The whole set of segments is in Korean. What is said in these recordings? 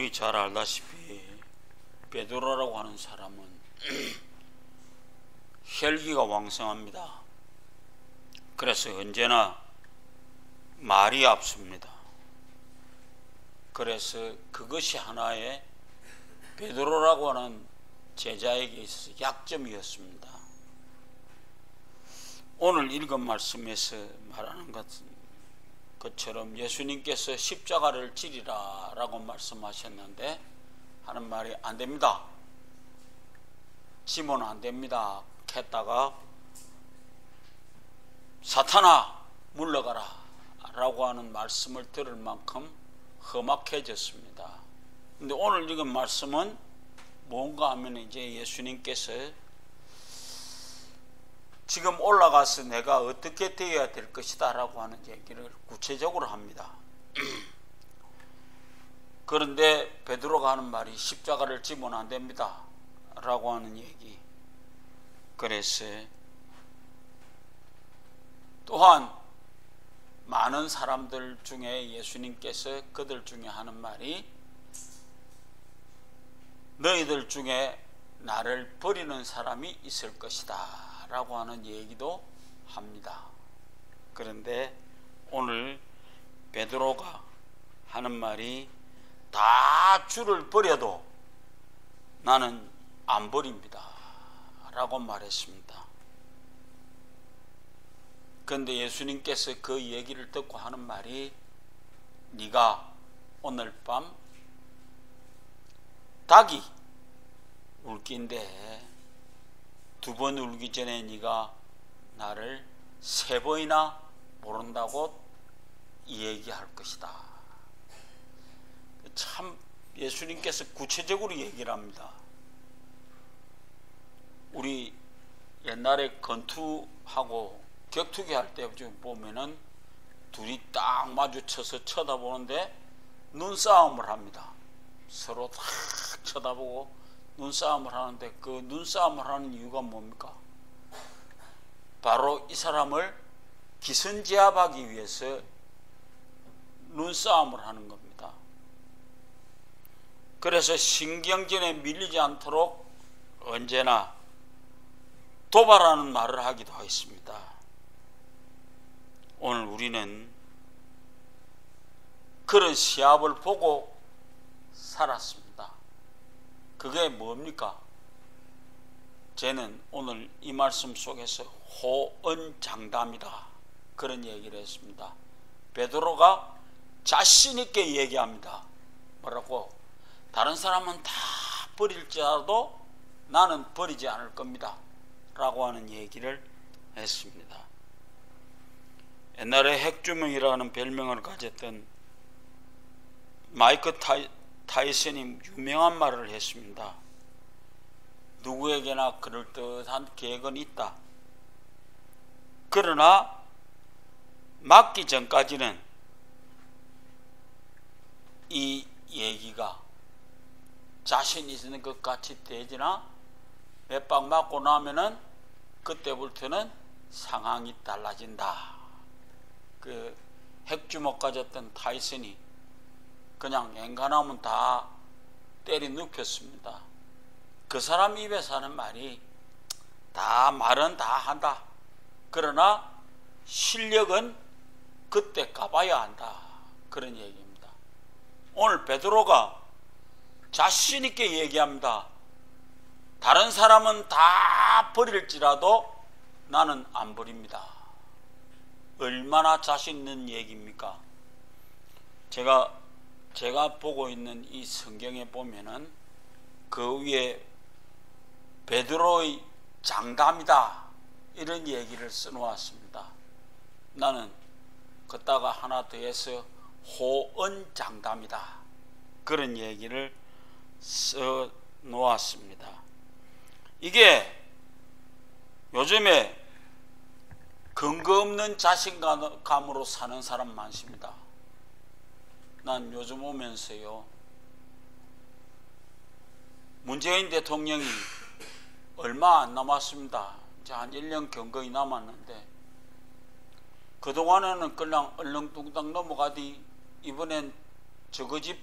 우리 잘 알다시피 베드로라고 하는 사람은 혈기가 왕성합니다. 그래서 언제나 말이 앞섭니다. 그래서 그것이 하나의 베드로라고 하는 제자에게 있어서 약점이었습니다. 오늘 읽은 말씀에서 말하는 것처럼 예수님께서 십자가를 지리라 라고 말씀하셨는데 하는 말이 안 됩니다. 지면 안 됩니다. 했다가 사탄아 물러가라 라고 하는 말씀을 들을 만큼 험악해졌습니다. 근데 오늘 읽은 말씀은 뭔가 하면 이제 예수님께서 지금 올라가서 내가 어떻게 되어야 될 것이다 라고 하는 얘기를 구체적으로 합니다. 그런데 베드로가 하는 말이 십자가를 지면 안 됩니다 라고 하는 얘기. 그래서 또한 많은 사람들 중에 예수님께서 그들 중에 하는 말이 너희들 중에 나를 버리는 사람이 있을 것이다 라고 하는 얘기도 합니다. 그런데 오늘 베드로가 하는 말이 다 주를 버려도 나는 안 버립니다 라고 말했습니다. 그런데 예수님께서 그 얘기를 듣고 하는 말이 네가 오늘 밤 닭이 울기인데 2번 울기 전에 네가 나를 3번이나 모른다고 얘기할 것이다. 참 예수님께서 구체적으로 얘기를 합니다. 우리 옛날에 건투하고 격투기 할 때 보면은 둘이 딱 마주쳐서 쳐다보는데 눈싸움을 합니다. 서로 딱 쳐다보고 눈싸움을 하는데 그 눈싸움을 하는 이유가 뭡니까? 바로 이 사람을 기선제압하기 위해서 눈싸움을 하는 겁니다. 그래서 신경전에 밀리지 않도록 언제나 도발하는 말을 하기도 하였습니다. 오늘 우리는 그런 시합을 보고 살았습니다. 그게 뭡니까? 저는 오늘 이 말씀 속에서 호언장담이다 그런 얘기를 했습니다. 베드로가 자신 있게 얘기합니다. 뭐라고? 다른 사람은 다 버릴지라도 나는 버리지 않을 겁니다 라고 하는 얘기를 했습니다. 옛날에 핵주먹이라는 별명을 가졌던 마이크 타이슨이 유명한 말을 했습니다. 누구에게나 그럴듯한 계획은 있다. 그러나 맞기 전까지는 이 얘기가 자신 있는 것 같이 되지나 몇 방 맞고 나면은 그때부터는 상황이 달라진다. 그 핵주먹 가졌던 타이슨이 그냥 앵간하면 다 때리 눕혔습니다. 그 사람 입에서 하는 말이 다 말은 다 한다. 그러나 실력은 그때 까봐야 한다. 그런 얘기입니다. 오늘 베드로가 자신 있게 얘기합니다. 다른 사람은 다 버릴지라도 나는 안 버립니다. 얼마나 자신 있는 얘기입니까? 제가 보고 있는 이 성경에 보면은 그 위에 베드로의 장담이다 이런 얘기를 써놓았습니다. 나는 걷다가 하나 더해서 호언장담이다 그런 얘기를 써놓았습니다. 이게 요즘에 근거 없는 자신감으로 사는 사람 많습니다. 난 요즘 오면서요, 문재인 대통령이 얼마 안 남았습니다. 이제 한 1년 경거히 남았는데 그동안에는 그냥 얼렁뚱땅 넘어가디 이번엔 저거 집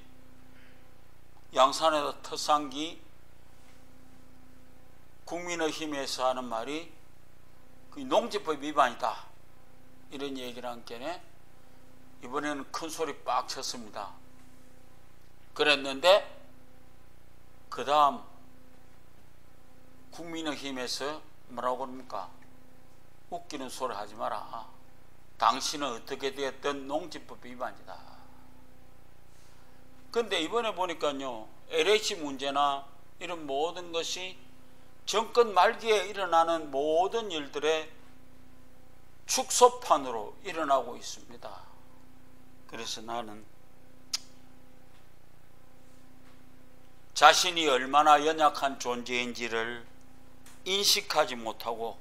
양산에다 특산기 국민의힘에서 하는 말이 그 농지법 위반이다 이런 얘기를 한 게네 이번에는 큰 소리 빡 쳤습니다. 그랬는데 그 다음 국민의힘에서 뭐라고 그럽니까? 웃기는 소리 하지 마라. 당신은 어떻게 되었든 농지법 위반이다. 근데 이번에 보니까요, LH 문제나 이런 모든 것이 정권 말기에 일어나는 모든 일들의 축소판으로 일어나고 있습니다. 그래서 나는 자신이 얼마나 연약한 존재인지를 인식하지 못하고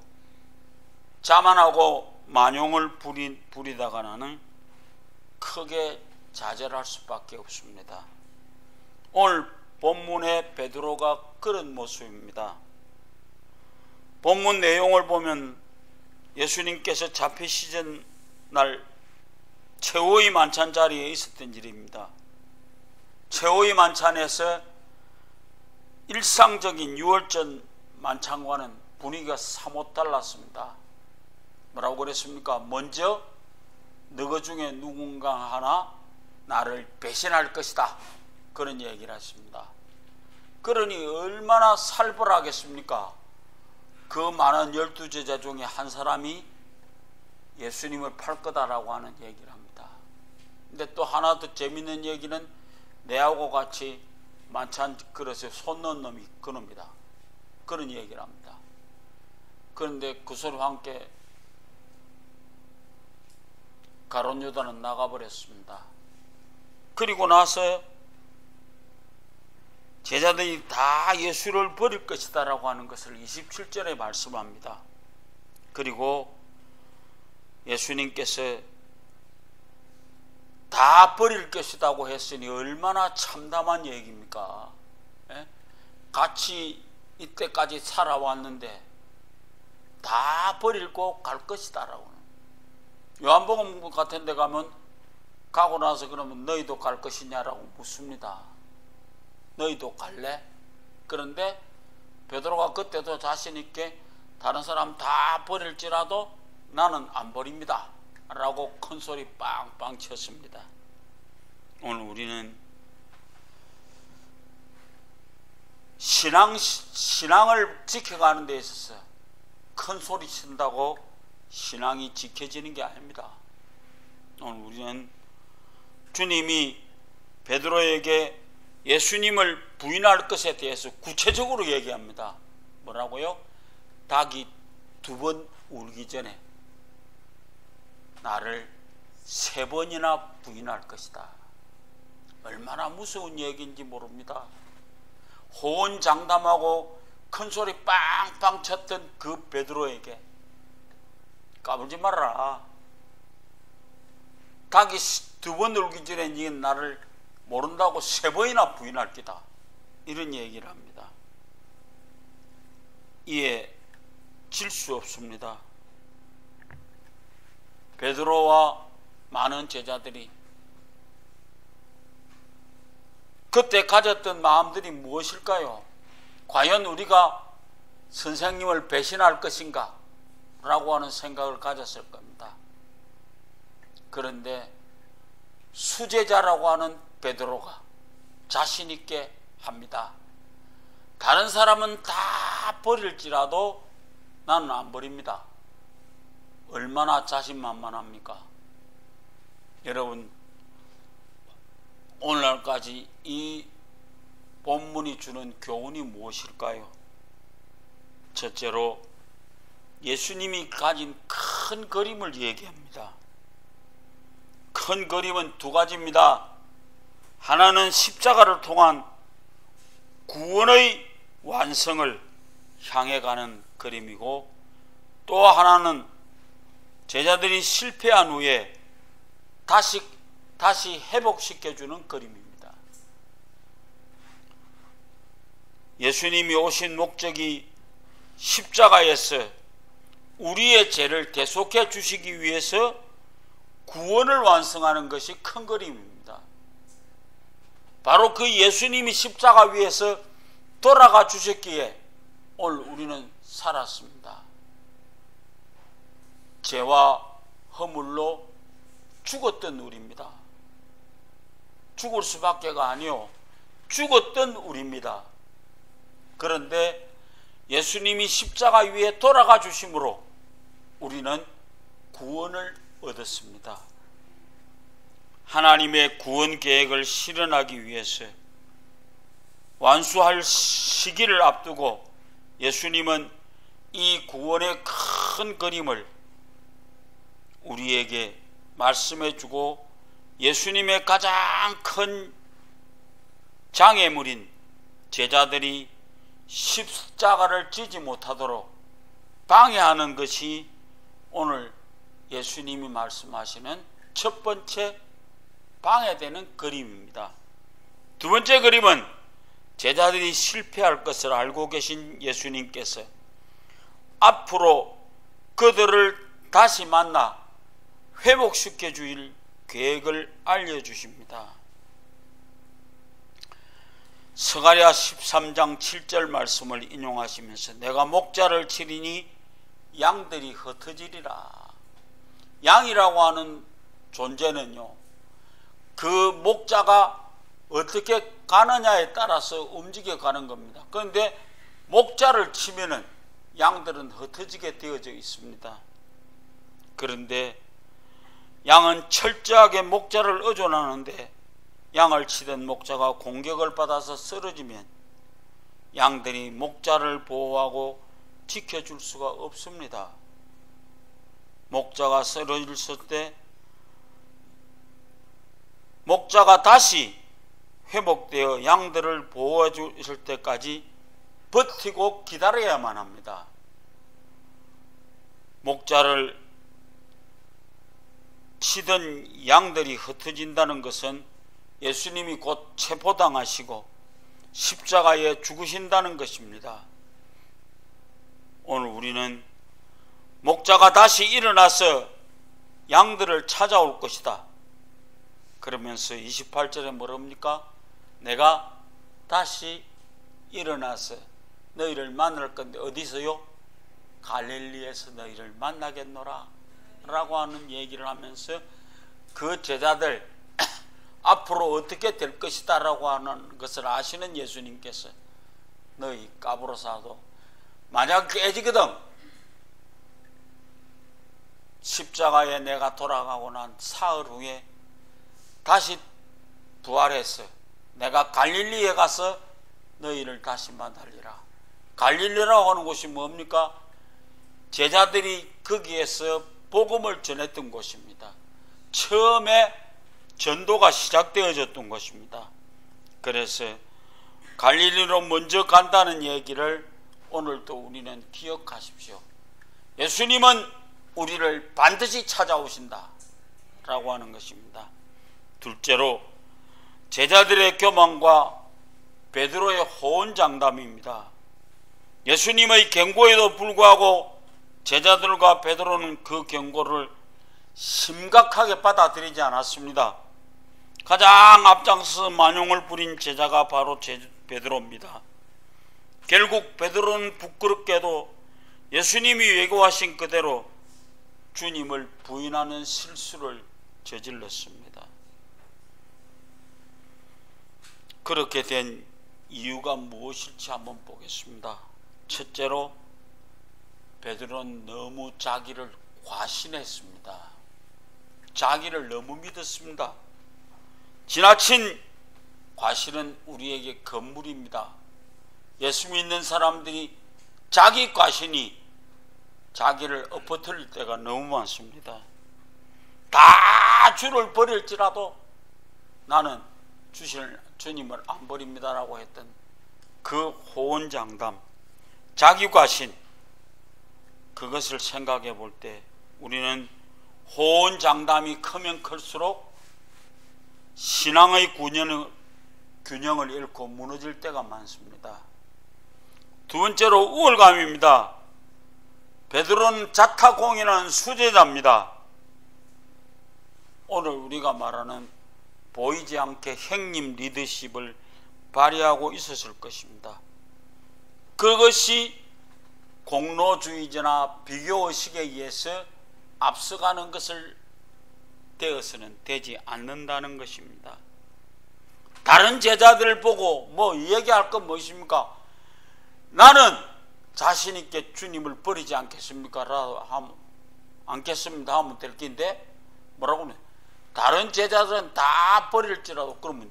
자만하고 만용을 부리다가 나는 크게 좌절할 수밖에 없습니다. 오늘 본문의 베드로가 그런 모습입니다. 본문 내용을 보면 예수님께서 잡히시던 날 최후의 만찬 자리에 있었던 일입니다. 최후의 만찬에서 일상적인 유월절 만찬과는 분위기가 사뭇 달랐습니다. 뭐라고 그랬습니까? 먼저 너희 중에 누군가 하나 나를 배신할 것이다 그런 얘기를 했습니다. 그러니 얼마나 살벌하겠습니까? 그 많은 12제자 중에 한 사람이 예수님을 팔 거다라고 하는 얘기를 합니다. 근데 또 하나 더 재밌는 얘기는 내하고 같이 만찬 그릇에 손 넣은 놈이 그놈이다 그런 얘기를 합니다. 그런데 그 소리와 함께 가룟 유다는 나가버렸습니다. 그리고 나서 제자들이 다 예수를 버릴 것이다 라고 하는 것을 27절에 말씀합니다. 그리고 예수님께서 다 버릴 것이라고 했으니 얼마나 참담한 얘기입니까? 예? 같이 이때까지 살아왔는데 다 버리고 갈 것이다 라고. 요한복음 같은 데 가면 가고 나서 그러면 너희도 갈 것이냐라고 묻습니다. 너희도 갈래? 그런데 베드로가 그때도 자신 있게 다른 사람 다 버릴지라도 나는 안 버립니다 라고 큰 소리 빵빵 쳤습니다. 오늘 우리는 신앙을 지켜가는 데 있어서 큰 소리 친다고 신앙이 지켜지는 게 아닙니다. 오늘 우리는 주님이 베드로에게 예수님을 부인할 것에 대해서 구체적으로 얘기합니다. 뭐라고요? 닭이 2번 울기 전에 나를 3번이나 부인할 것이다. 얼마나 무서운 얘기인지 모릅니다. 호언장담하고 큰소리 빵빵 쳤던 그 베드로에게 까불지 말아라. 닭이 2번 울기 전에 니 나를 모른다고 3번이나 부인할 기다. 이런 얘기를 합니다. 이에 질 수 없습니다. 베드로와 많은 제자들이 그때 가졌던 마음들이 무엇일까요? 과연 우리가 선생님을 배신할 것인가? 라고 하는 생각을 가졌을 겁니다. 그런데 수제자라고 하는 베드로가 자신 있게 합니다. 다른 사람은 다 버릴지라도 나는 안 버립니다. 얼마나 자신만만합니까? 여러분, 오늘날까지 이 본문이 주는 교훈이 무엇일까요? 첫째로 예수님이 가진 큰 그림을 얘기합니다. 큰 그림은 2가지입니다. 하나는 십자가를 통한 구원의 완성을 향해 가는 그림이고, 또 하나는 제자들이 실패한 후에 다시 회복시켜주는 그림입니다. 예수님이 오신 목적이 십자가에서 우리의 죄를 대속해 주시기 위해서 구원을 완성하는 것이 큰 그림입니다. 바로 그 예수님이 십자가 위에서 돌아가 주셨기에 오늘 우리는 살았습니다. 죄와 허물로 죽었던 우리입니다. 죽을 수밖에가 아니요, 죽었던 우리입니다. 그런데 예수님이 십자가 위에 돌아가 주심으로 우리는 구원을 얻었습니다. 하나님의 구원 계획을 실현하기 위해서 완수할 시기를 앞두고 예수님은 이 구원의 큰 그림을 우리에게 말씀해 주고, 예수님의 가장 큰 장애물인 제자들이 십자가를 지지 못하도록 방해하는 것이 오늘 예수님이 말씀하시는 첫 번째 방해되는 그림입니다. 두 번째 그림은 제자들이 실패할 것을 알고 계신 예수님께서 앞으로 그들을 다시 만나 회복시켜 줄 계획을 알려주십니다. 스가랴 13장 7절 말씀을 인용하시면서 내가 목자를 치리니 양들이 흩어지리라. 양이라고 하는 존재는요, 그 목자가 어떻게 가느냐에 따라서 움직여 가는 겁니다. 그런데 목자를 치면은 양들은 흩어지게 되어져 있습니다. 그런데 양은 철저하게 목자를 의존하는데 양을 치던 목자가 공격을 받아서 쓰러지면 양들이 목자를 보호하고 지켜줄 수가 없습니다. 목자가 쓰러졌을 때 목자가 다시 회복되어 양들을 보호해 줄 때까지 버티고 기다려야만 합니다. 목자를 치던 양들이 흩어진다는 것은 예수님이 곧 체포당하시고 십자가에 죽으신다는 것입니다. 오늘 우리는 목자가 다시 일어나서 양들을 찾아올 것이다 그러면서 28절에 뭐랍니까? 내가 다시 일어나서 너희를 만날 건데 어디서요? 갈릴리에서 너희를 만나겠노라 라고 하는 얘기를 하면서 그 제자들 앞으로 어떻게 될 것이다 라고 하는 것을 아시는 예수님께서 너희 까부로사도 만약 깨지거든 십자가에 내가 돌아가고 난 사흘 후에 다시 부활해서 내가 갈릴리에 가서 너희를 다시 만나리라. 갈릴리라고 하는 곳이 뭡니까? 제자들이 거기에서 복음을 전했던 곳입니다. 처음에 전도가 시작되어졌던 것입니다. 그래서 갈릴리로 먼저 간다는 얘기를 오늘도 우리는 기억하십시오. 예수님은 우리를 반드시 찾아오신다 라고 하는 것입니다. 둘째로 제자들의 교만과 베드로의 호언장담입니다. 예수님의 경고에도 불구하고 제자들과 베드로는 그 경고를 심각하게 받아들이지 않았습니다. 가장 앞장서서 만용을 부린 제자가 바로 베드로입니다. 결국 베드로는 부끄럽게도 예수님이 예고하신 그대로 주님을 부인하는 실수를 저질렀습니다. 그렇게 된 이유가 무엇일지 한번 보겠습니다. 첫째로 베드로는 너무 자기를 과신했습니다. 자기를 너무 믿었습니다. 지나친 과신은 우리에게 건물입니다. 예수 믿는 사람들이 자기 과신이 자기를 엎어뜨릴 때가 너무 많습니다. 다 주를 버릴지라도 나는 주님을 안 버립니다라고 했던 그 호언장담, 자기 과신, 그것을 생각해 볼 때 우리는 호언장담이 크면 클수록 신앙의 균형을 잃고 무너질 때가 많습니다. 두 번째로 우월감입니다. 베드로는 자타공인한 수제자입니다. 오늘 우리가 말하는 보이지 않게 행님 리더십을 발휘하고 있었을 것입니다. 그것이 공로주의자나 비교의식에 의해서 앞서가는 것을 되어서는 되지 않는다는 것입니다. 다른 제자들을 보고 뭐 얘기할 건 무엇입니까? 나는 자신 있게 주님을 버리지 않겠습니까? 라고 하면 않겠습니다 하면 될 긴데 뭐라고 하면 다른 제자들은 다 버릴지라도 그러면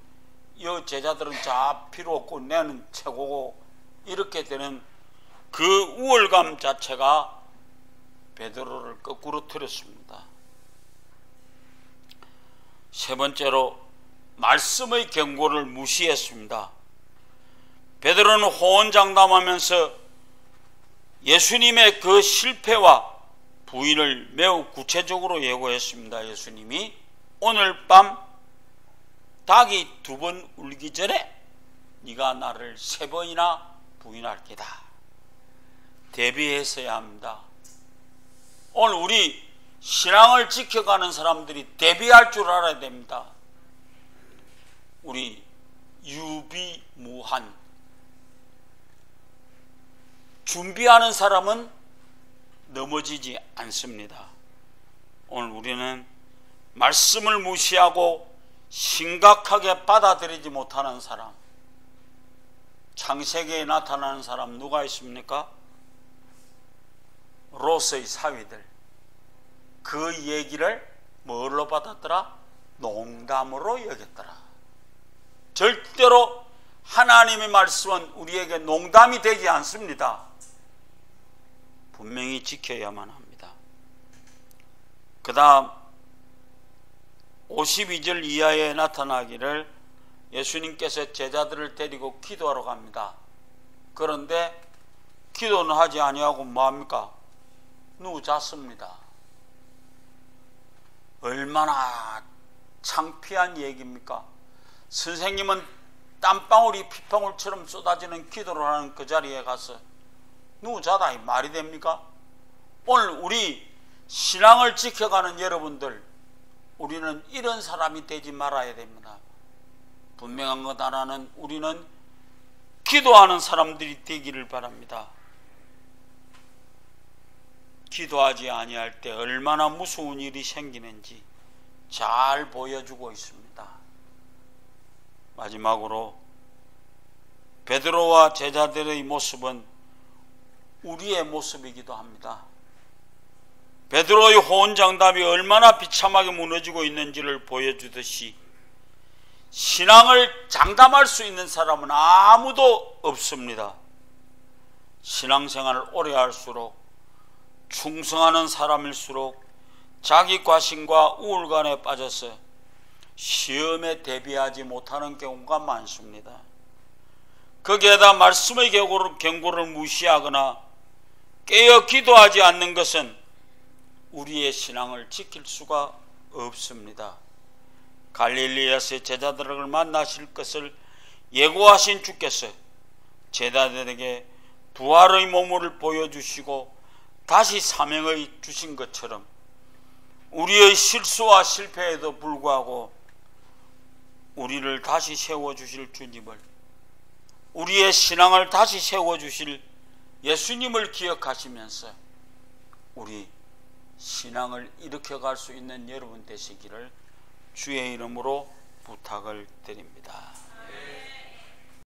이 제자들은 다 필요 없고 나는 최고고 이렇게 되는 그 우월감 자체가 베드로를 거꾸로 틀었습니다. 세 번째로 말씀의 경고를 무시했습니다. 베드로는 호언장담하면서 예수님의 그 실패와 부인을 매우 구체적으로 예고했습니다. 예수님이 오늘 밤 닭이 2번 울기 전에 네가 나를 3번이나 부인할 게다. 대비했어야 합니다. 오늘 우리 신앙을 지켜가는 사람들이 대비할 줄 알아야 됩니다. 우리 유비무한 준비하는 사람은 넘어지지 않습니다. 오늘 우리는 말씀을 무시하고 심각하게 받아들이지 못하는 사람, 창세기에 나타나는 사람 누가 있습니까? 롯의 사위들. 그 얘기를 뭘로 받았더라? 농담으로 여겼더라. 절대로 하나님의 말씀은 우리에게 농담이 되지 않습니다. 분명히 지켜야만 합니다. 그 다음 52절 이하에 나타나기를 예수님께서 제자들을 데리고 기도하러 갑니다. 그런데 기도는 하지 아니하고 뭐합니까? 누웠습니다. 얼마나 창피한 얘기입니까? 선생님은 땀방울이 핏방울처럼 쏟아지는 기도를 하는 그 자리에 가서 누워자다 이 말이 됩니까? 오늘 우리 신앙을 지켜가는 여러분들, 우리는 이런 사람이 되지 말아야 됩니다. 분명한 것 하나는 우리는 기도하는 사람들이 되기를 바랍니다. 기도하지 아니할 때 얼마나 무서운 일이 생기는지 잘 보여주고 있습니다. 마지막으로 베드로와 제자들의 모습은 우리의 모습이기도 합니다. 베드로의 호언장담이 얼마나 비참하게 무너지고 있는지를 보여주듯이 신앙을 장담할 수 있는 사람은 아무도 없습니다. 신앙생활을 오래 할수록 충성하는 사람일수록 자기 과신과 우울감에 빠져서 시험에 대비하지 못하는 경우가 많습니다. 거기에다 말씀의 경고를 무시하거나 깨어 기도하지 않는 것은 우리의 신앙을 지킬 수가 없습니다. 갈릴리에서 제자들을 만나실 것을 예고하신 주께서 제자들에게 부활의 몸을 보여주시고 다시 사명을 주신 것처럼 우리의 실수와 실패에도 불구하고 우리를 다시 세워주실 주님을, 우리의 신앙을 다시 세워주실 예수님을 기억하시면서 우리 신앙을 일으켜갈 수 있는 여러분 되시기를 주의 이름으로 부탁을 드립니다.